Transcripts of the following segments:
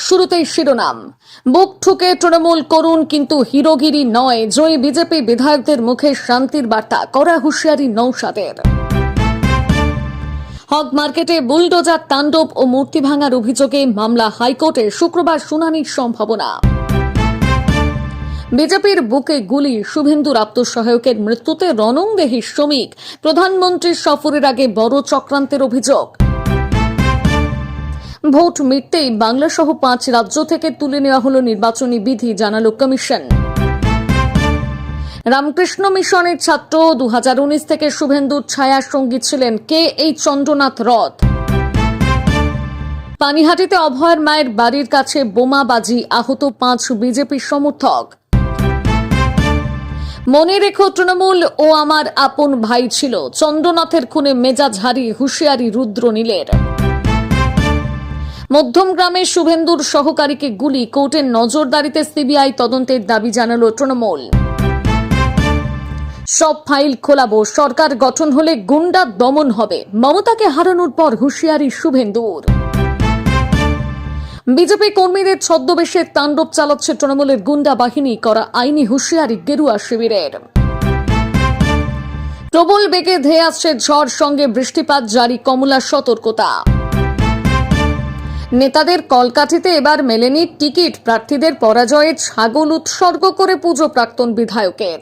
শুরুতেই শিরোনাম। বুক ঠুকে তৃণমূল করুন, কিন্তু হিরোগিরি নয়। জয়ী বিজেপি বিধায়কদের মুখে শান্তির বার্তা, কড়া হুঁশিয়ারি নৌশাদের। হগ মার্কেটে বুলডোজার তাণ্ডব ও মূর্তি ভাঙার অভিযোগে মামলা হাইকোর্টে, শুক্রবার শুনানির সম্ভাবনা। বিজেপির বুকে গুলি, শুভেন্দুর আত্মসহায়কের মৃত্যুতে রণংদেহী শ্রমিক। প্রধানমন্ত্রীর সফরের আগে বড় চক্রান্তের অভিযোগ। ভোট মিটতেই বাংলা সহ 5 রাজ্য থেকে তুলে নেওয়া হল নির্বাচনী বিধি, জানালো কমিশন। রামকৃষ্ণ মিশনের ছাত্র, 2019 থেকে শুভেন্দুর ছায়া সঙ্গী ছিলেন কে এই চন্দ্রনাথ রথ। পানিহাটিতে অভয়ের মায়ের বাড়ির কাছে বোমাবাজি, আহত 5 বিজেপি সমর্থক। মনে রেখো, তৃণমূল ও আমার আপন ভাই ছিল। চন্দ্রনাথের খুনে মেজাজ হারিয়ে হুঁশিয়ারি রুদ্রনীলের। মধ্যমগ্রামে শুভেন্দুর সহকারীকে গুলি, কোর্টের নজরদারিতে সিবিআই তদন্তের দাবি জানালো তৃণমূল। সব ফাইল খোলাবো, সরকার গঠন হলে গুন্ডা দমন হবে। মমতাকে হারানোর পর হুঁশিয়ারি শুভেন্দুর। বিজেপি কর্মীদের ছদ্মবেশে তাণ্ডব চালাচ্ছে তৃণমূলের গুন্ডা বাহিনী, করা আইনি হুঁশিয়ারি গেরুয়া শিবিরের। প্রবল বেগে ধেয়ে আসছে ঝড়, সঙ্গে বৃষ্টিপাত, জারি কমলা সতর্কতা। নেতাদের কলকাঠিতে এবার মেলেনি টিকিট, প্রার্থীদের পরাজয়ে ছাগল উৎসর্গ করে পুজো প্রাক্তন বিধায়কের।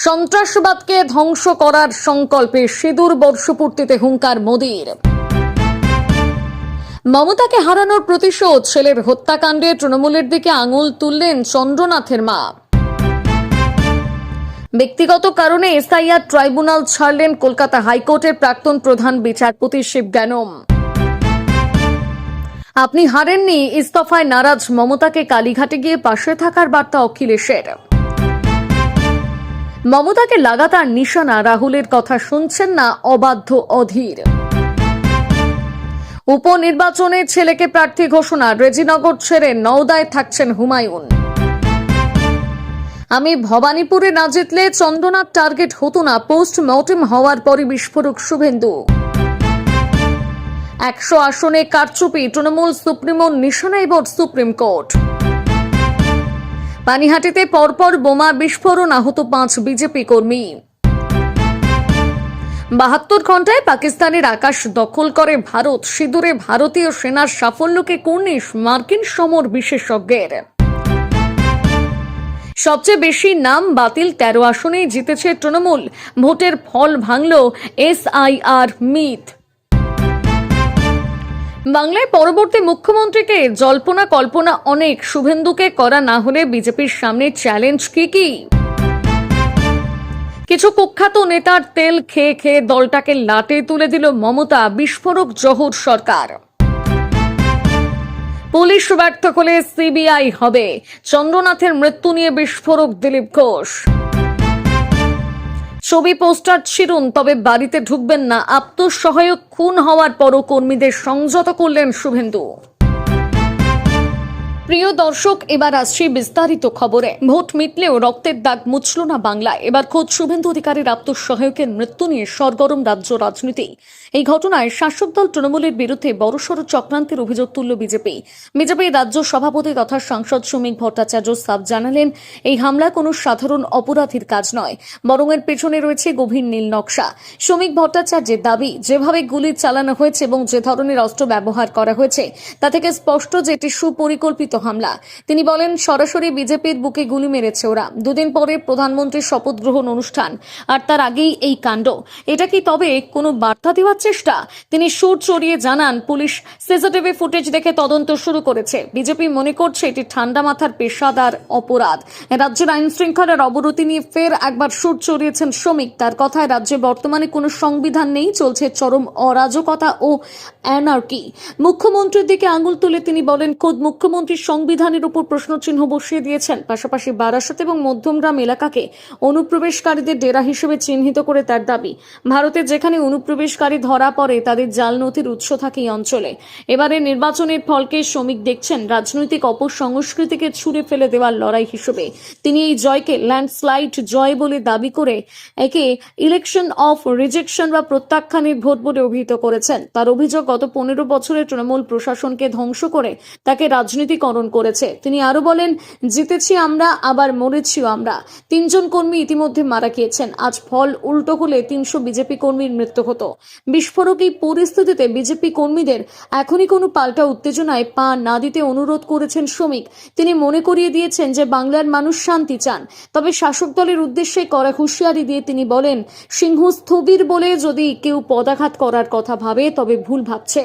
সন্ত্রাসবাদকে ধ্বংস করার সংকল্পে সিঁদুর বর্ষপূর্তিতে হুঙ্কার মোদির। মমতাকে হারানোর প্রতিশোধ, ছেলের হত্যাকাণ্ডে তৃণমূলের দিকে আঙুল তুললেন চন্দ্রনাথের মা। ব্যক্তিগত কারণে এসআইআর ট্রাইব্যুনাল ছাড়লেন কলকাতা হাইকোর্টের প্রাক্তন প্রধান বিচারপতি শিবজ্ঞানম। আপনি হারেননি, ইস্তফায় নারাজ মমতাকে কালীঘাটে গিয়ে পাশে থাকার বার্তা অখিলেশের। মমতাকে লাগাতার নিশানা, রাহুলের কথা শুনছেন না অবাধ্য অধীর। উপনির্বাচনে ছেলেকে প্রার্থী ঘোষণা, রেজিনগর ছেড়ে নওদায় থাকছেন হুমায়ুন। আমি ভবানীপুরে না জিতলে চন্দ্রনাথ টার্গেট হতো না, পোস্টমর্টেম হওয়ার পরই বিস্ফোরক শুভেন্দু। 100 আসনে কারচুপি, তৃণমূল সুপ্রিমোর নিশানায় এবার সুপ্রিম কোর্ট। পানিহাটিতে পরপর বোমা বিস্ফোরণ, আহত 5 বিজেপি কর্মী। 72 ঘন্টায় পাকিস্তানের আকাশ দখল করে ভারত, সিঁদুরে ভারতীয় সেনার সাফল্যকে কুর্নিশ মার্কিন সমর বিশেষজ্ঞের। সবচেয়ে বেশি নাম বাতিল, 13 আসনেই জিতেছে তৃণমূল। ভোটের ফল ভাঙল এসআইআর মিথ। বাংলায় পরবর্তী মুখ্যমন্ত্রীকে জল্পনা কল্পনা অনেক, শুভেন্দুকে করা না হলে বিজেপির সামনে চ্যালেঞ্জ কি? কিছু কুখ্যাত নেতার তেল খেয়ে খেয়ে দলটাকে লাটে তুলে দিল মমতা, বিস্ফোরক জহুর সরকার। পুলিশ ব্যর্থ হলে সিবিআই হবে, চন্দ্রনাথের মৃত্যু নিয়ে বিস্ফোরক দিলীপ ঘোষ। ছবি পোস্টার ছিড়ুন, তবে বাড়িতে ঢুকবেন না। আত্মসহায়ক খুন হওয়ার পরও কর্মীদের সংযত করলেন শুভেন্দু। প্রিয় দর্শক, এবার আসছি বিস্তারিত খবরে। ভোট মিটলেও রক্তের দাগ মুছল না বাংলায়। এবার খোদ শুভেন্দু অধিকারীর আত্মসহায়কের মৃত্যু নিয়ে সরগরম রাজ্য রাজনীতি। এই ঘটনায় শাসক দল তৃণমূলের বিরুদ্ধে বড়সড় চক্রান্তের অভিযোগ তুলল বিজেপি। বিজেপির রাজ্য সভাপতি তথা সাংসদ শ্রমিক ভট্টাচার্য সাফ জানালেন, এই হামলা কোনো সাধারণ অপরাধীর কাজ নয়, বরং এর পেছনে রয়েছে গভীর নীল নকশা। শ্রমিক ভট্টাচার্যের দাবি, যেভাবে গুলি চালানো হয়েছে এবং যে ধরনের অস্ত্র ব্যবহার করা হয়েছে তা থেকে স্পষ্ট যে এটি সুপরিকল্পিত হামলা। তিনি বলেন, সরাসরি বিজেপির বুকে গুলি মেরেছে ওরা। 2 দিন পরে প্রধানমন্ত্রীর শপথ গ্রহণ অনুষ্ঠান, আর তার আগেই এই কাণ্ড। এটা কি তবে কোনো বার্তা দেওয়ার চেষ্টা? তিনি সুর চড়িয়ে জানান, পুলিশ সিসিটিভি ফুটেজ দেখে তদন্ত শুরু করেছে। বিজেপি মনে করছে এটি ঠান্ডা মাথার পেশাদার অপরাধ। রাজ্যের আইন শৃঙ্খলার অবনতি নিয়ে ফের একবার সুর চড়িয়েছেন শ্রমিক। তার কথায়, রাজ্যে বর্তমানে কোনো সংবিধান নেই, চলছে চরম অরাজকতা ও অ্যানার্কি। মুখ্যমন্ত্রীর দিকে আঙুল তুলে তিনি বলেন, খোদ মুখ্যমন্ত্রীর সংবিধানের উপর প্রশ্নচিহ্ন বসিয়ে দিয়েছেন। পাশাপাশি বারাসাত এবং মধ্যমগ্রাম এলাকাকে অনুপ্রবেশকারীদের ডেরা হিসেবে চিহ্নিত করে তার দাবি, ভারতের যেখানে অনুপ্রবেশকারী ধরা পড়ে তাদের জাল নথির উৎস থাকে এই অঞ্চলে। এবারে নির্বাচনের ফলকে শ্রমিক দেখছেন রাজনৈতিক অপসংস্কৃতিকে ছুঁড়ে ফেলে দেওয়ার লড়াই হিসেবে। তিনি এই জয়কে ল্যান্ডস্লাইড জয় বলে দাবি করে একে ইলেকশন অফ রিজেকশন বা প্রত্যাখ্যানের ভোট বলে অভিহিত করেছেন। তার অভিযোগ, গত 15 বছরের তৃণমূল প্রশাসনকে ধ্বংস করে তাকে রাজনীতিকরণ করেছে। তিনি আরো বলেন, জিতেছি আমরা, আবার মরেছিও আমরা। 3 জন কর্মী ইতিমধ্যে মারা গিয়েছেন। আজ ফল উল্টো হলে 300 বিজেপি কর্মীর মৃত্যু হতো। বিস্ফোরক এই পরিস্থিতিতে বিজেপি কর্মীদের এখনই কোনো পাল্টা উত্তেজনায় পা না দিতে অনুরোধ করেছেন শ্রমিক। তিনি মনে করিয়ে দিয়েছেন যে বাংলার মানুষ শান্তি চান। তবে শাসক দলের উদ্দেশ্যে করা হুঁশিয়ারি দিয়ে তিনি বলেন, সিংহ স্থবির বলে যদি কেউ পদাঘাত করার কথা ভাবে তবে ভুল ভাবছে।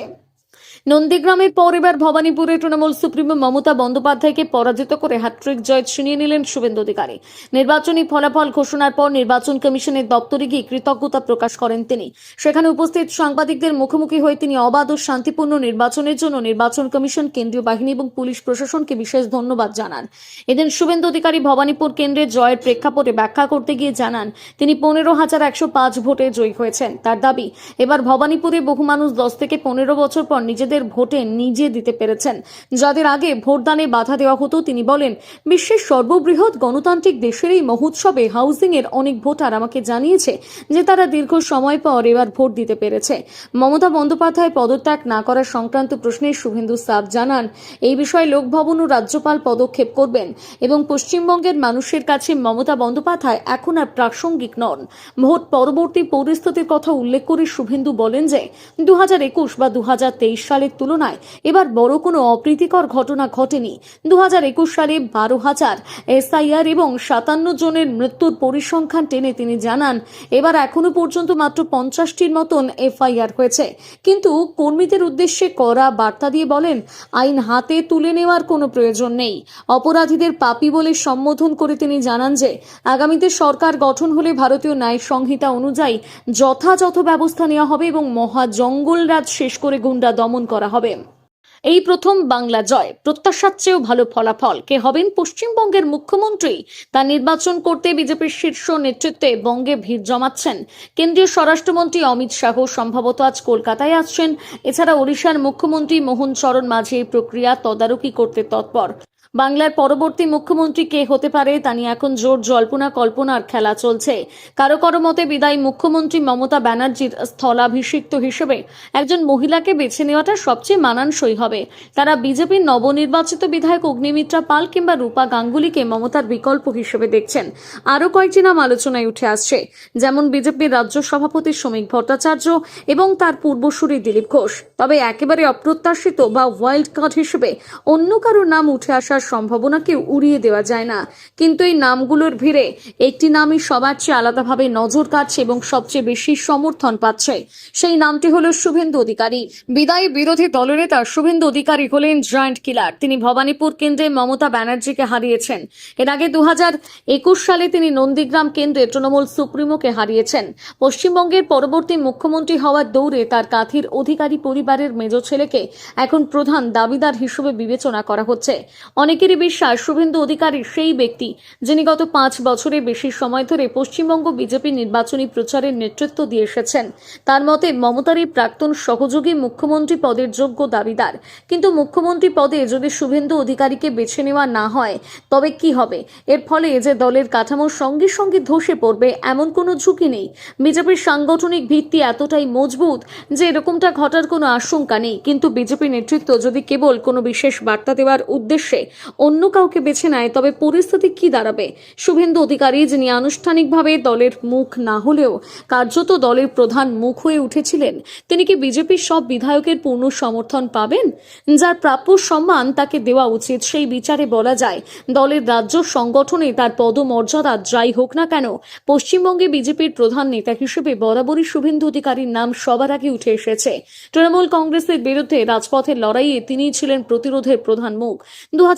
নন্দীগ্রামের পর এবার ভবানীপুরে তৃণমূল সুপ্রিমো মমতা বন্দ্যোপাধ্যায়কে পরাজিত করে হ্যাট্রিক জয় ছিনিয়ে নিলেন শুভেন্দু অধিকারী। নির্বাচনী ফলাফল ঘোষণার পর নির্বাচন কমিশনের দপ্তরে গিয়ে কৃতজ্ঞতা প্রকাশ করেন তিনি। সেখানে উপস্থিত সাংবাদিকদের মুখোমুখি হয়ে তিনি অবাধ ও শান্তিপূর্ণ নির্বাচনের জন্য নির্বাচন কমিশন, কেন্দ্রীয় বাহিনী এবং পুলিশ প্রশাসনকে বিশেষ ধন্যবাদ জানান। এদিন শুভেন্দু অধিকারী ভবানীপুর কেন্দ্রের জয়ের প্রেক্ষাপটে ব্যাখ্যা করতে গিয়ে জানান, তিনি 15,105 ভোটে জয়ী হয়েছেন। তার দাবি, এবার ভবানীপুরে বহু মানুষ 10 থেকে 15 বছর পর নিজেদের ভোটে নিজে দিতে পেরেছেন, যাদের আগে ভোটদানে বাধা দেওয়া হতো। তিনি বলেন, বিশ্বের সর্ববৃহৎ গণতান্ত্রিক দেশের এই মহোৎসবে হাউজিং এর অনেক ভোটার আমাকে জানিয়েছে যে তারা দীর্ঘ সময় পর এবার ভোট দিতে পেরেছে। মমতা বন্দ্যোপাধ্যায় পদত্যাগ না করার সংক্রান্ত প্রশ্নে শুভেন্দু সাফ জানান, এই বিষয়ে লোকভবন ও রাজ্যপাল পদক্ষেপ করবেন এবং পশ্চিমবঙ্গের মানুষের কাছে মমতা বন্দ্যোপাধ্যায় এখন আর প্রাসঙ্গিক নন। ভোট পরবর্তী পরিস্থিতির কথা উল্লেখ করে শুভেন্দু বলেন যে 2021 বা 2023 সালের তুলনায় এবার বড় কোনো অপ্রীতিকর ঘটনা ঘটেনি। 2021 সালে 12,000 এসআইআর এবং 57 জনের মৃত্যুর পরিসংখ্যান টেনে তিনি জানান, এবার এখনো পর্যন্ত মাত্র 50টির মতন এফআইআর হয়েছে। কিন্তু কর্মীদের উদ্দেশ্যে করা বার্তা দিয়ে বলেন, আইন হাতে তুলে নেওয়ার কোনো প্রয়োজন নেই। অপরাধীদের পাপী বলে সম্বোধন করে তিনি জানান যে আগামীতে সরকার গঠন হলে ভারতীয় ন্যায় সংহিতা অনুযায়ী যথাযথ ব্যবস্থা নেওয়া হবে এবং মহা জঙ্গলরাজ শেষ করে গুন্ডা দমন করা হবে। এই প্রথম বাংলা জয়, প্রত্যাশার চেয়েও ভালো ফলাফল। কে হবেন পশ্চিমবঙ্গের মুখ্যমন্ত্রী তা নির্বাচন করতে বিজেপির শীর্ষ নেতৃত্বে বঙ্গে ভিড় জমাচ্ছেন। কেন্দ্রীয় স্বরাষ্ট্রমন্ত্রী অমিত শাহ সম্ভবত আজ কলকাতায় আসছেন। এছাড়া ওড়িশার মুখ্যমন্ত্রী মোহন চরণ মাঝি এই প্রক্রিয়া তদারকি করতে তৎপর। বাংলার পরবর্তী মুখ্যমন্ত্রী কে হতে পারে তা নিয়ে এখন জোর জল্পনা কল্পনার খেলা চলছে। কারো কারো মতে বিদায়ী মুখ্যমন্ত্রী মমতা ব্যানার্জির স্থলাভিষিক্ত হিসেবে একজন মহিলাকে বেছে নেওয়াটা সবচেয়ে মানানসই হবে। তারা বিজেপির নবনির্বাচিত বিধায়ক অগ্নিমিত্রা পাল কিংবা রূপা গাঙ্গুলিকে মমতার বিকল্প হিসেবে দেখছেন। আরও কয়েকটি নাম আলোচনায় উঠে আসছে, যেমন বিজেপির রাজ্য সভাপতি শ্রমিক ভট্টাচার্য এবং তার পূর্বসূরি দিলীপ ঘোষ। তবে একেবারে অপ্রত্যাশিত বা ওয়াইল্ড কার্ড হিসেবে অন্য কারোর নাম উঠে আসার সম্ভাবনাকে উড়িয়ে দেওয়া যায় না। কিন্তু এই নামগুলোর ভিড়ে একটি নামই সবার চেয়ে আলাদাভাবে নজর কাটছে এবং সবচেয়ে বেশি সমর্থন পাচ্ছে। সেই নামটি হলো শুভেন্দু অধিকারী। বিদায়ী বিরোধী দলনেতা শুভেন্দু অধিকারী হলেন জয়েন্ট কিলার। তিনি ভবানীপুর কেন্দ্রে মমতা ব্যানার্জিকে হারিয়েছেন। এর আগে 2021 সালে তিনি নন্দীগ্রাম কেন্দ্রে তৃণমূল সুপ্রিমোকে হারিয়েছেন। পশ্চিমবঙ্গের পরবর্তী মুখ্যমন্ত্রী হওয়ার দৌড়ে তার কাঁথির অধিকারী পরিবারের মেজ ছেলেকে এখন প্রধান দাবিদার হিসেবে বিবেচনা করা হচ্ছে। অনেকেরই বিশ্বাস শুভেন্দু অধিকারী সেই ব্যক্তি যিনি গত 5 বছরের বেশি সময় ধরে পশ্চিমবঙ্গ বিজেপি নির্বাচনী প্রচারের নেতৃত্ব দিয়ে এসেছেন। তার মতে মমতার এই প্রাক্তন সহযোগী মুখ্যমন্ত্রী পদের যোগ্য দাবিদার। কিন্তু মুখ্যমন্ত্রী পদে যদি শুভেন্দু অধিকারীকে বেছে নেওয়া না হয় তবে কি হবে? এর ফলে যে দলের কাঠামো সঙ্গে সঙ্গে ধসে পড়বে এমন কোনো ঝুঁকি নেই। বিজেপির সাংগঠনিক ভিত্তি এতটাই মজবুত যে এরকমটা ঘটার কোনো আশঙ্কা নেই। কিন্তু বিজেপি নেতৃত্ব যদি কেবল কোনো বিশেষ বার্তা দেওয়ার উদ্দেশ্যে অন্য কাউকে বেছে নেয় তবে পরিস্থিতি কি দাঁড়াবে? শুভেন্দু অধিকারী, যিনি আনুষ্ঠানিকভাবে দলের মুখ না হলেও কার্যত দলের প্রধান মুখ হয়ে উঠেছিলেন, তিনি কি বিজেপির সব বিধায়কের পূর্ণ সমর্থন পাবেন? যার প্রাপ্য সম্মান তাকে দেওয়া উচিত। সেই বিচারে বলা যায় দলের রাজ্য সংগঠনে তার পদমর্যাদা যাই হোক না কেন, পশ্চিমবঙ্গে বিজেপির প্রধান নেতা হিসেবে বরাবরই শুভেন্দু অধিকারীর নাম সবার আগে উঠে এসেছে। তৃণমূল কংগ্রেসের বিরুদ্ধে রাজপথের লড়াইয়ে তিনিই ছিলেন প্রতিরোধের প্রধান মুখ।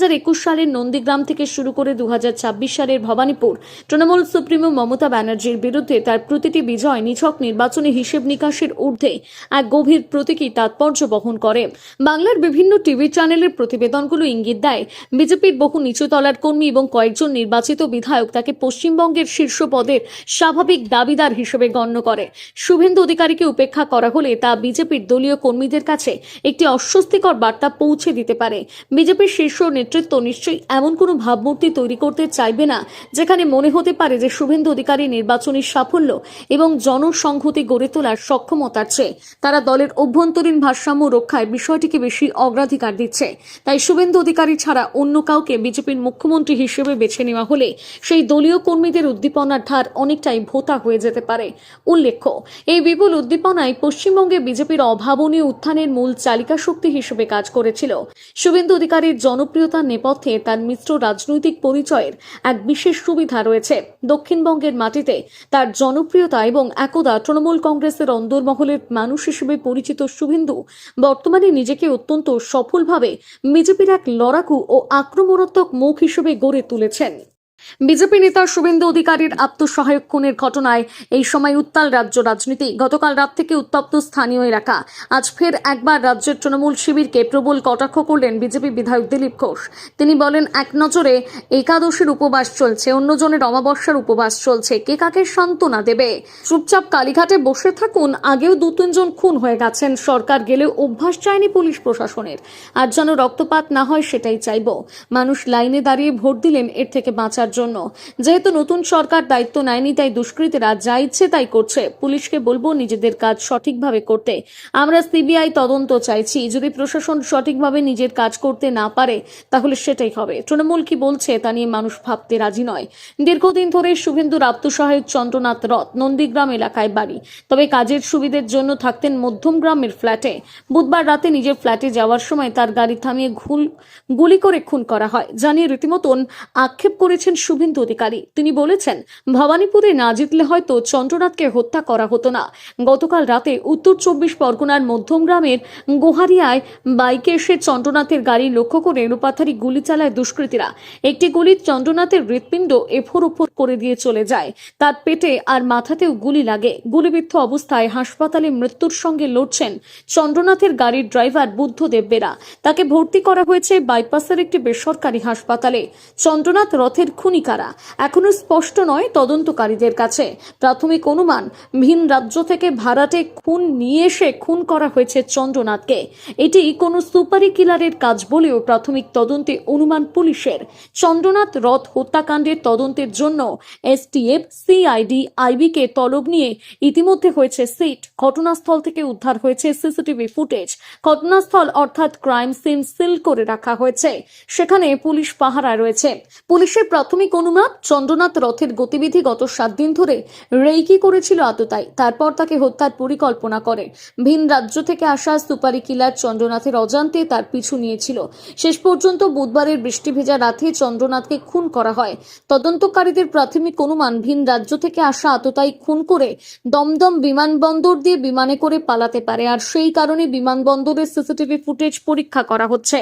2021 সালের নন্দীগ্রাম থেকে শুরু করে 2026 সালের ভবানীপুর তৃণমূল সুপ্রিমো মমতা ব্যানার্জির বিরুদ্ধে তার প্রতিটি বিজয় নিছক নির্বাচনী হিসেব নিকাশের ঊর্ধ্বে এক গভীর প্রতীকী তাৎপর্য বহন করে। বাংলার বিভিন্ন টিভি চ্যানেলের প্রতিবেদনগুলো ইঙ্গিত দেয়, বিজেপির বহু নিচুতলার কর্মী এবং কয়েকজন নির্বাচিত বিধায়ক তাকে পশ্চিমবঙ্গের শীর্ষ পদের স্বাভাবিক দাবিদার হিসেবে গণ্য করে। শুভেন্দু অধিকারীকে উপেক্ষা করা হলে তা বিজেপির দলীয় কর্মীদের কাছে একটি অস্বস্তিকর বার্তা পৌঁছে দিতে পারে। বিজেপির শীর্ষ নেতৃত্ব নিশ্চয়ই এমন কোনো ভাবমূর্তি তৈরি করতে চাইবে না যেখানে মনে হতে পারে যে শুভেন্দু অধিকারী নির্বাচনী সাফল্য এবং জনসংহতি গড়ে তোলার সক্ষমতার চেয়ে তারা দলের অভ্যন্তরীণ ভারসাম্য রক্ষায় বিষয়টিকে বেশি অগ্রাধিকার দিচ্ছে। তাই শুভেন্দু অধিকারী ছাড়া অন্য কাউকে বিজেপির মুখ্যমন্ত্রী হিসেবে বেছে নেওয়া হলে সেই দলীয় কর্মীদের উদ্দীপনার ধার অনেকটাই ভোঁতা হয়ে যেতে পারে। উল্লেখ্য, এই বিপুল উদ্দীপনায় পশ্চিমবঙ্গে বিজেপির অভাবনীয় উত্থানের মূল চালিকা শক্তি হিসেবে কাজ করেছিল। শুভেন্দু অধিকারীর জনপ্রিয়তার নেপথ্যে তার মিশ্র রাজনৈতিক পরিচয়ের এক বিশেষ সুবিধা রয়েছে। দক্ষিণবঙ্গের মাটিতে তার জনপ্রিয়তা এবং একদা তৃণমূল কংগ্রেসের অন্দরমহলের মানুষ হিসেবে পরিচিত শুভেন্দু বর্তমানে নিজেকে অত্যন্ত সফলভাবে বিজেপির এক লড়াকু ও আক্রমণাত্মক মুখ হিসেবে গড়ে তুলেছেন। বিজেপি নেতা শুভেন্দু অধিকারীর আত্মসহায়ক খুনের ঘটনায় এই সময় উত্তাল রাজ্য রাজনীতি। গতকাল রাত থেকে উত্তপ্ত স্থানীয় এলাকা। আজ ফের একবার রাজ্যের তৃণমূল শিবিরকে প্রবল কটাক্ষ করলেন বিজেপি বিধায়ক দিলীপ ঘোষ। তিনি বলেন, এক নজরে একাদশীর উপবাস চলছে, অন্যজনের অমাবস্যার উপবাস চলছে, কে কাকে সান্ত্বনা দেবে? চুপচাপ কালীঘাটে বসে থাকুন। আগেও 2-3 খুন হয়ে গেছেন, সরকার গেলেও অভ্যাস চায়নি পুলিশ প্রশাসনের। আর যেন রক্তপাত না হয় সেটাই চাইব। মানুষ লাইনে দাঁড়িয়ে ভোট দিলেন এর থেকে বাঁচার জন্য। যেহেতু নতুন সরকার দায়িত্ব নেয়নি, তাই দুষ্কৃতীরা যা ইচ্ছে তাই করছে। পুলিশকে বলবো নিজেদের কাজ সঠিকভাবে করতে। আমরা সিবিআই তদন্ত চাইছি। যদি প্রশাসন সঠিকভাবে নিজের কাজ করতে না পারে তাহলে সেটাই হবে। তৃণমূল কি বলছে তা নিয়ে মানুষ ভাবতে রাজি নয়। দীর্ঘদিন ধরে শুভেন্দুর আত্মসহায়ক চন্দ্রনাথ রথ নন্দীগ্রাম এলাকায় বাড়ি, তবে কাজের সুবিধের জন্য থাকতেন মধ্যমগ্রামের ফ্ল্যাটে। বুধবার রাতে নিজের ফ্ল্যাটে যাওয়ার সময় তার গাড়ি থামিয়ে গুলি করে খুন করা হয়, জানিয়ে রীতিমতন আক্ষেপ করেছেন শুভেন্দু অধিকারী। তিনি বলেছেন, ভবানীপুরে না জিতলে হয়তো চন্দ্রনাথকে হত্যা করা হতো না। গতকাল রাতে উত্তর 24 পরগনার মধ্যমগ্রামের গোহারিয়ায় বাইকে এসে চন্দ্রনাথের গাড়ি লক্ষ্য করে রূপাথারি গুলি চালায় দুষ্কৃতীরা। একটি গুলি চন্দ্রনাথের হৃৎপিণ্ড এফোর ওপর করে দিয়ে চলে যায়। তার পেটে আর মাথাতেও গুলি লাগে। গুলিবিদ্ধ অবস্থায় হাসপাতালে মৃত্যুর সঙ্গে লড়ছেন চন্দ্রনাথের গাড়ির ড্রাইভার বুদ্ধদেব বেরা। তাকে ভর্তি করা হয়েছে বাইপাসের একটি বেসরকারি হাসপাতালে। চন্দ্রনাথ রথের খুনি কারা এখনো স্পষ্ট নয় তদন্তকারীদের কাছে। প্রাথমিক অনুমান, ভিন রাজ্য থেকে ভাড়াটে খুন নিয়ে এসে খুন করা হয়েছে চন্দ্রনাথকে। এটি কোনো সুপারি কিলারের কাজ বলেও প্রাথমিক তদন্তে অনুমান পুলিশের। চন্দ্রনাথ রথ হত্যাকাণ্ডের তদন্তের জন্য এসটিএফ, সিআইডি, আইবিকে তলব নিয়ে ইতিমধ্যে হয়েছে সিট। ঘটনাস্থল থেকে উদ্ধার হয়েছে সিসিটিভি ফুটেজ। ঘটনাস্থল অর্থাৎ ক্রাইম সিন সিল করে রাখা হয়েছে। সেখানে পুলিশ পাহারায় রয়েছে। পুলিশের প্রাথমিক অনুমান, চন্দ্রনাথ রথের গতিবিধি গত 7 দিন ধরে রেকি করেছিল আততায়ী। তারপর তাকে হত্যার পরিকল্পনা করে। ভিন রাজ্য থেকে আসা সুপারি কিলার চন্দ্রনাথের অজান্তে তার পিছু নিয়েছিল। শেষ পর্যন্ত বুধবারের বৃষ্টি ভেজা রাতে চন্দ্রনাথকে খুন করা হয়। তদন্তকারীদের প্রাথমিক অনুমান, ভিন রাজ্য থেকে আসা আততায়ী খুন করে দমদম বিমানবন্দর দিয়ে বিমানে করে পালাতে পারে, আর সেই কারণে বিমানবন্দরের সিসিটিভি ফুটেজ পরীক্ষা করা হচ্ছে।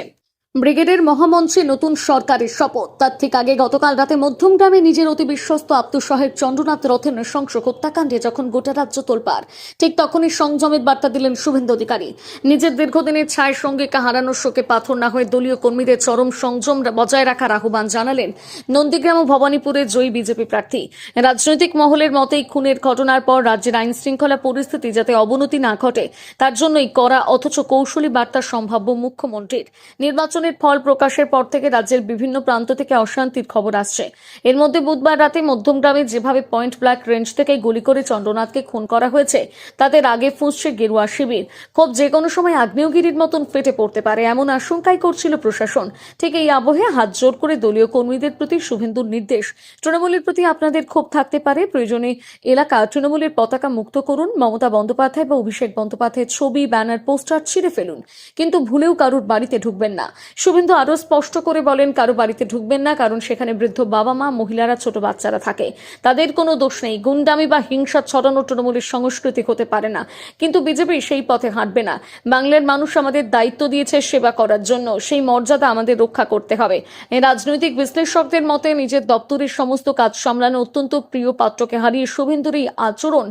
ব্রিগেডের মহামঞ্চে নতুন সরকারের শপথ। তার ঠিক আগে গতকাল রাতে মধ্যমগ্রামে নিজের অতি বিশ্বস্ত আত্মসহায়ক চন্দ্রনাথ রথের নৃশংস হত্যাকাণ্ডে যখন গোটা রাজ্য তোলপাড়, ঠিক তখনই সংযমের বার্তা দিলেন শুভেন্দু অধিকারী। নিজের দীর্ঘদিনের ছায়ের সঙ্গীকে হারানোর শোকে পাথর না হয়ে দলীয় কর্মীদের চরম সংযম বজায় রাখার আহ্বান জানালেন নন্দীগ্রাম ও ভবানীপুরের জয়ী বিজেপি প্রার্থী। রাজনৈতিক মহলের মতেই খুনের ঘটনার পর রাজ্যের আইন শৃঙ্খলা পরিস্থিতি যাতে অবনতি না ঘটে তার জন্যই কড়া অথচ কৌশলী বার্তা সম্ভাব্য মুখ্যমন্ত্রীর। নির্বাচনের ফল প্রকাশের পর থেকে রাজ্যের বিভিন্ন প্রান্ত থেকে অশান্তির খবর আসছে। এর মধ্যে বুধবার রাতে মধ্যমগ্রামে যেভাবে পয়েন্ট ব্ল্যাক রেঞ্জ থেকে গুলি করে চন্দ্রনাথকে খুন করা হয়েছে তাতে রাগে ফুঁসছে গেরুয়া শিবির। খুব যে কোনো সময় আগ্নেয়গিরির মতন ফেটে পড়তে পারে এমন আশঙ্কাই করছিল প্রশাসন। ঠিক এই আবহে হাত জোর করে দলীয় কর্মীদের প্রতি শুভেন্দুর নির্দেশ, তৃণমূলের প্রতি আপনাদের ক্ষোভ থাকতে পারে, প্রয়োজনে এলাকা তৃণমূলের পতাকা মুক্ত করুন। মমতা বন্দ্যোপাধ্যায় বা অভিষেক বন্দ্যোপাধ্যায়ের ছবি, ব্যানার, পোস্টার ছিঁড়ে ফেলুন, কিন্তু ভুলেও কারুর বাড়িতে ঢুকবেন না। শুভেন্দু আরও স্পষ্ট করে বলেন, কারো বাড়িতে ঢুকবেন না, কারণ সেখানে বৃদ্ধ বাবা মা, মহিলারা, ছোট বাচ্চারা থাকে। তাদের কোনো দোষ নেই। গুন্ডামি বা হিংসা ছড়ানো তৃণমূলের সংস্কৃতি হতে পারে না, কিন্তু বিজেপি সেই পথে হাঁটবে না। বাংলার মানুষ আমাদের দায়িত্ব দিয়েছে সেবা করার জন্য, সেই মর্যাদা আমাদের রক্ষা করতে হবে। এই রাজনৈতিক বিশ্লেষকদের মতে নিজের দপ্তরের সমস্ত কাজ সামলানো অত্যন্ত প্রিয় পাত্রকে হারিয়ে শুভেন্দুর এই আচরণ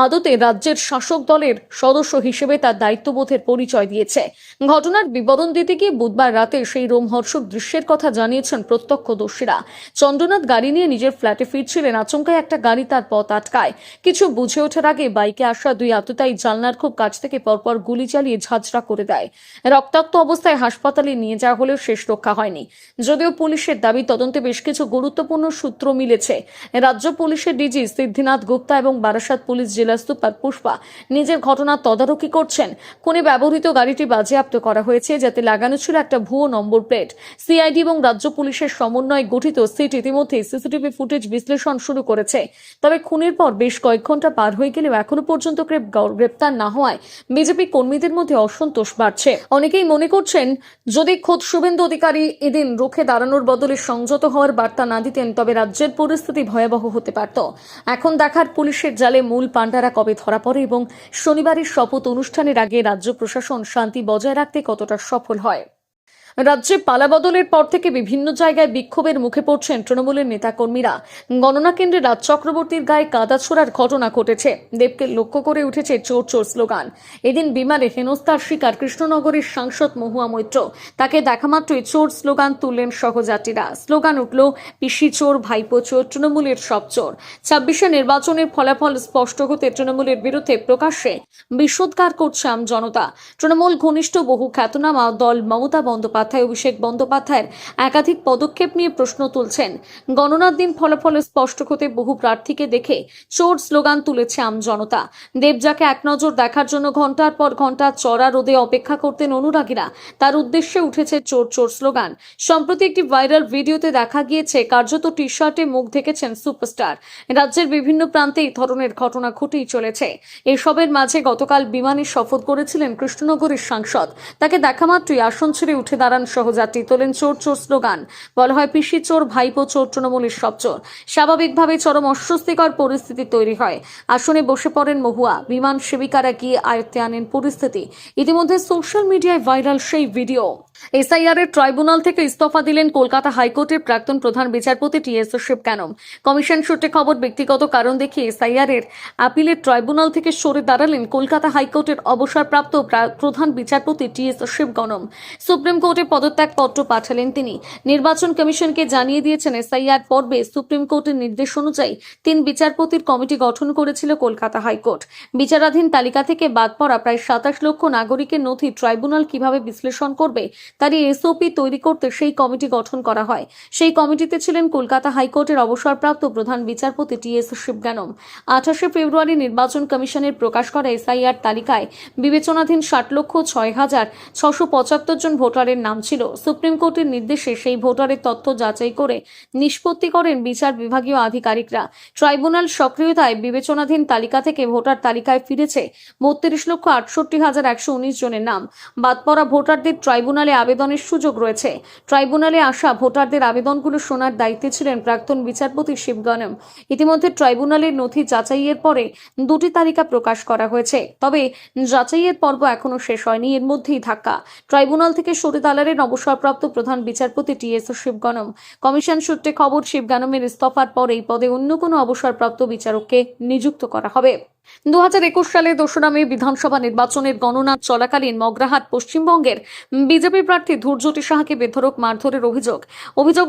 আদতে রাজ্যের শাসক দলের সদস্য হিসেবে তার দায়িত্ববোধের পরিচয় দিয়েছে। ঘটনার বিবরণ দিতে গিয়ে বুধবার রাতে সেই রোমহর্ষক দৃশ্যের কথা জানিয়েছেন প্রত্যক্ষদর্শীরা। চন্দ্রনাথ গাড়ি নিয়ে নিজের ফ্ল্যাটে ফিরছিলেন, আচমকাই একটা গাড়ি তার পথ আটকায়। কিছু বুঝে ওঠার আগে বাইকে আসা দুই আততায়ী জানলার খুব কাছ থেকে পরপর গুলি চালিয়ে ঝাঁঝরা করে দেয়। রক্তাক্ত অবস্থায় হাসপাতালে নিয়ে যাওয়া হলেও শেষ রক্ষা হয়নি। যদিও পুলিশের দাবি, তদন্তে বেশ কিছু গুরুত্বপূর্ণ সূত্র মিলেছে। রাজ্য পুলিশের ডিজি সিদ্ধিনাথ গুপ্তা এবং বারাসাত পুলিশ জেলা সুপার পুষ্পা নিজের ঘটনার তদারকি করছেন। খুনে ব্যবহৃত গাড়িটি বাজেয়াপ্ত করা হয়েছে, যাতে লাগানো ছিল একটা ভুয়ো নম্বর প্লেট। সিআইডি এবং রাজ্য পুলিশের সমন্বয়ে গঠিত সিট ইতিমধ্যে সিসিটিভি ফুটেজ বিশ্লেষণ শুরু করেছে। তবে খুনের পর বেশ কয়েক ঘন্টা পার হয়ে গেলেও এখনো পর্যন্ত গ্রেপ্তার না হওয়ায় বিজেপি কর্মীদের মধ্যে অসন্তোষ বাড়ছে। অনেকেই মনে করছেন, যদি খোদ শুভেন্দু অধিকারী এদিন রুখে দাঁড়ানোর বদলে সংযত হওয়ার বার্তা না দিতেন, তবে রাজ্যের পরিস্থিতি ভয়াবহ হতে পারত। এখন দেখার পুলিশের জালে মূল পাণ্ডারা কবে ধরা পড়ে এবং শনিবারের শপথ অনুষ্ঠানের আগে রাজ্য প্রশাসন শান্তি বজায় রাখতে কতটা সফল হয়। রাজ্যে পালাবদলের পর থেকে বিভিন্ন জায়গায় বিক্ষোভের মুখে পড়ছেন তৃণমূলের নেতাকর্মীরা। গণনা কেন্দ্রে রাজ চক্রবর্তীর গায়ে কাদা ছোড়ার ঘটনা ঘটেছে। দেবকে লক্ষ্য করে উঠেছে চোর চোর স্লোগান। এদিন বিমানে হেনস্থার শিকার কৃষ্ণনগরের সাংসদ মহুয়া মৈত্র। তাকে দেখামাত্রই চোর স্লোগান তুললেন সহযাত্রীরা। স্লোগান উঠল, পিসি চোর, ভাইপো চোর, তৃণমূলের সব চোর। 26শে নির্বাচনের ফলাফল স্পষ্ট হতে তৃণমূলের বিরুদ্ধে প্রকাশ্যে বিষোদ্গার করছে আম জনতা। তৃণমূল ঘনিষ্ঠ বহু খ্যাতনামা দল মমতা বন্দ্যোপাধ্যায়, অভিষেক বন্দ্যোপাধ্যায়ের একাধিক পদক্ষেপ নিয়ে প্রশ্ন তুলছেন। গণনার দিন ফলাফল স্পষ্ট হতে বহু প্রার্থীকে দেখে চোর স্লোগান তুলেছে আম জনতা। দেব যাকে এক নজর দেখার জন্য ঘন্টার পর ঘন্টা চড়া রোদে অপেক্ষা করতেন অনুরাগীরা, তার উদ্দেশ্যে উঠেছে চোর চোর স্লোগান। সম্প্রতি একটি ভাইরাল ভিডিওতে দেখা গিয়েছে কার্যত টি শার্টে মুখ ঢেকেছেন সুপারস্টার। রাজ্যের বিভিন্ন প্রান্তে এই ধরনের ঘটনা ঘটেই চলেছে। এসবের মাঝে গতকাল বিমানে শপথ করেছিলেন কৃষ্ণনগরের সাংসদ। তাকে দেখামাত্রই আসন ছেড়ে উঠে দাঁড়ান সহযাত্রী, তোলেন চোর চোর স্লোগান। বলা হয়, পিসি চোর, ভাইপো চোর, তৃণমূলের সব চোর। স্বাভাবিকভাবে চরম অস্বস্তিকর পরিস্থিতি তৈরি হয়। আসনে বসে পড়েন মহুয়া। বিমান সেবিকারা গিয়ে আয়ত্তে আনেন পরিস্থিতি। ইতিমধ্যে সোশ্যাল মিডিয়ায় ভাইরাল সেই ভিডিও। এসআইআর এর ট্রাইব্যুনাল থেকে ইস্তফা দিলেন কলকাতা হাইকোর্টের প্রাক্তন প্রধান বিচারপতি টি.এস. শিবকানম। কমিশন সূত্রে খবর, ব্যক্তিগত কারণ দেখিয়ে এসআইআর এর আপিলের ট্রাইব্যুনাল থেকে সরে দাঁড়ালেন কলকাতা হাইকোর্টের অবসরপ্রাপ্ত প্রধান বিচারপতি টি.এস. শিবকানম। সুপ্রিম কোর্টে পদত্যাগপত্র পাঠালেন তিনি। নির্বাচন কমিশনকে জানিয়ে দিয়েছেন, এসআইআর পর্বে সুপ্রিম কোর্টের নির্দেশ অনুযায়ী 3 বিচারপতির কমিটি গঠন করেছিল কলকাতা হাইকোর্ট। বিচারাধীন তালিকা থেকে বাদ পড়া প্রায় 27 লক্ষ নাগরিকের নথি ট্রাইব্যুনাল কিভাবে বিশ্লেষণ করবে তারই এসওপি তৈরি করতে সেই কমিটি গঠন করা হয়। সেই কমিটিতে ছিলেন কলকাতা হাইকোর্টের অবসরপ্রাপ্ত প্রধান বিচারপতি টি.এস. শিবকানম। 28শে ফেব্রুয়ারি নির্বাচন কমিশনের প্রকাশ করা এসআইআর তালিকায় বিবেচনাধীন 60,06,675 জন ভোটারের নাম ছিল। সুপ্রিম কোর্টের নির্দেশে সেই ভোটারের তথ্য যাচাই করে নিষ্পত্তি করেন বিচার বিভাগীয় আধিকারিকরা। ট্রাইব্যুনাল সক্রিয়তায় বিবেচনাধীন তালিকা থেকে ভোটার তালিকায় ফিরেছে 32,68,119 জনের নাম। বাদ পড়া ভোটারদের ট্রাইব্যুনালে আবেদনের সুযোগ রয়েছে। ট্রাইব্যুনালে আসা ভোটারদের আবেদনগুলো শোনার দায়িত্বে ছিলেন প্রাক্তন বিচারপতি শিবকানম। ইতিমধ্যে ট্রাইব্যুনালের নথি যাচাইয়ের পরে 2টি তালিকা প্রকাশ করা হয়েছে। তবে যাচাইয়ের পর্ব এখনো শেষ হয়নি। এর মধ্যেই ধাক্কা। ট্রাইব্যুনাল থেকে সরে দাঁড়ালেন অবসরপ্রাপ্ত প্রধান বিচারপতি টি.এস. শিবকানম। কমিশন সূত্রে খবর, শিবকানমের ইস্তফার পর এই পদে অন্য কোনো অবসরপ্রাপ্ত বিচারককে নিযুক্ত করা হবে। 2021 সালে 2রা মে বিধানসভা নির্বাচনের গণনা চলাকালীন মগরাহাট পশ্চিমবঙ্গের বিজেপি প্রার্থী ধূর্যটি সাহাকে বেধড়ক মারধরের অভিযোগ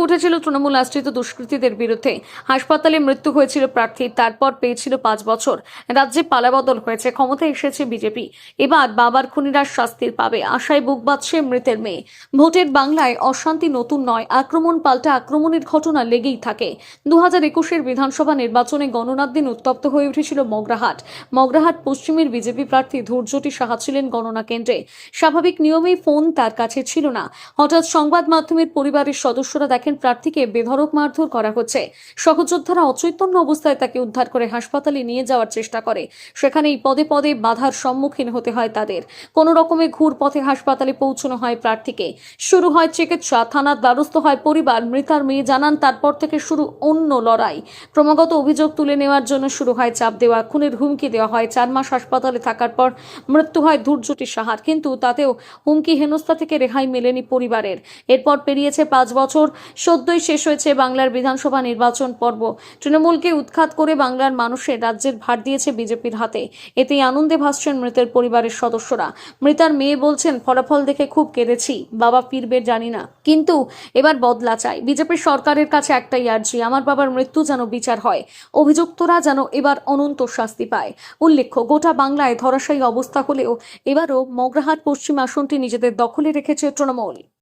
উঠেছিল তৃণমূল আশ্রিত দুষ্কৃতীদের বিরুদ্ধে। হাসপাতালে মৃত্যু হয়েছিল প্রার্থীর, তারপর পেয়েছিল 5 বছর। রাজ্যে পালাবদল হয়েছে, ক্ষমতায় এসেছে বিজেপি। এবার বাবার খুনিরা শাস্তির পাবে, আশায় বুক বাঁধছে মৃতের মেয়ে। ভোটের বাংলায় অশান্তি নতুন নয়, আক্রমণ পাল্টা আক্রমণের ঘটনা লেগেই থাকে। 2021-এর বিধানসভা নির্বাচনে গণনার দিন উত্তপ্ত হয়ে উঠেছিল মগরাহাট। মগরাহাট পশ্চিমের বিজেপি প্রার্থী ধৈর্যটি সাহা ছিলেন গণনা কেন্দ্রে। স্বাভাবিক নিয়মেই ফোন তার কাছে ছিল না। হঠাৎ সংবাদ মাধ্যমের পরিবারের সদস্যরা দেখেন প্রার্থীকে বেধড়ক মারধর করা হচ্ছে। সহযোদ্ধারা অচৈতন্য অবস্থায় তাকে উদ্ধার করে হাসপাতালে নিয়ে যাওয়ার চেষ্টা করে। সেখানেই পদে পদে বাধার সম্মুখীন হতে হয় তাদের। কোনো রকমে ঘুরপথে হাসপাতালে পৌঁছানো হয় প্রার্থীকে। শুরু হয় চিকিৎসা, থানার দ্বারস্থ হয় পরিবার। মৃতার মেয়ে জানান তারপর থেকে শুরু অন্য লড়াই। ক্রমাগত অভিযোগ তুলে নেওয়ার জন্য শুরু হয় চাপ দেওয়া, খুনের হুমকি দেওয়া হয়। 4 মাস হাসপাতালে থাকার পর মৃত্যু হয় ধৈর্যটি সাহার, কিন্তু তাতেও হুমকি হেনস্থা থেকে রেহাই মেলেনি পরিবারের। এরপর পেরিয়েছে 5 বছর, সদ্যই শেষ হয়েছে বাংলার বিধানসভা নির্বাচন পর্ব। তৃণমূলকে উৎখাত করে বাংলার মানুষের রাজ্যের ভার দিয়েছে বিজেপির হাতে। এতেই আনন্দে ভাসছেন মৃতের পরিবারের সদস্যরা। মৃতার মেয়ে বলছেন, ফলাফল দেখে খুব কেঁদেছি, বাবা ফিরবে জানি না, কিন্তু এবার বদলা চাই। বিজেপির সরকারের কাছে একটাই আর্জি, আমার বাবার মৃত্যু যেন বিচার হয়, অভিযুক্তরা যেন এবার অনন্ত শাস্তি পায়। উল্লেখ্য, গোটা বাংলায় ধরাশায়ী অবস্থা হলেও এবারও মগরাহাট পশ্চিম আসনটি নিজেদের দখলে রেখেছে তৃণমূল।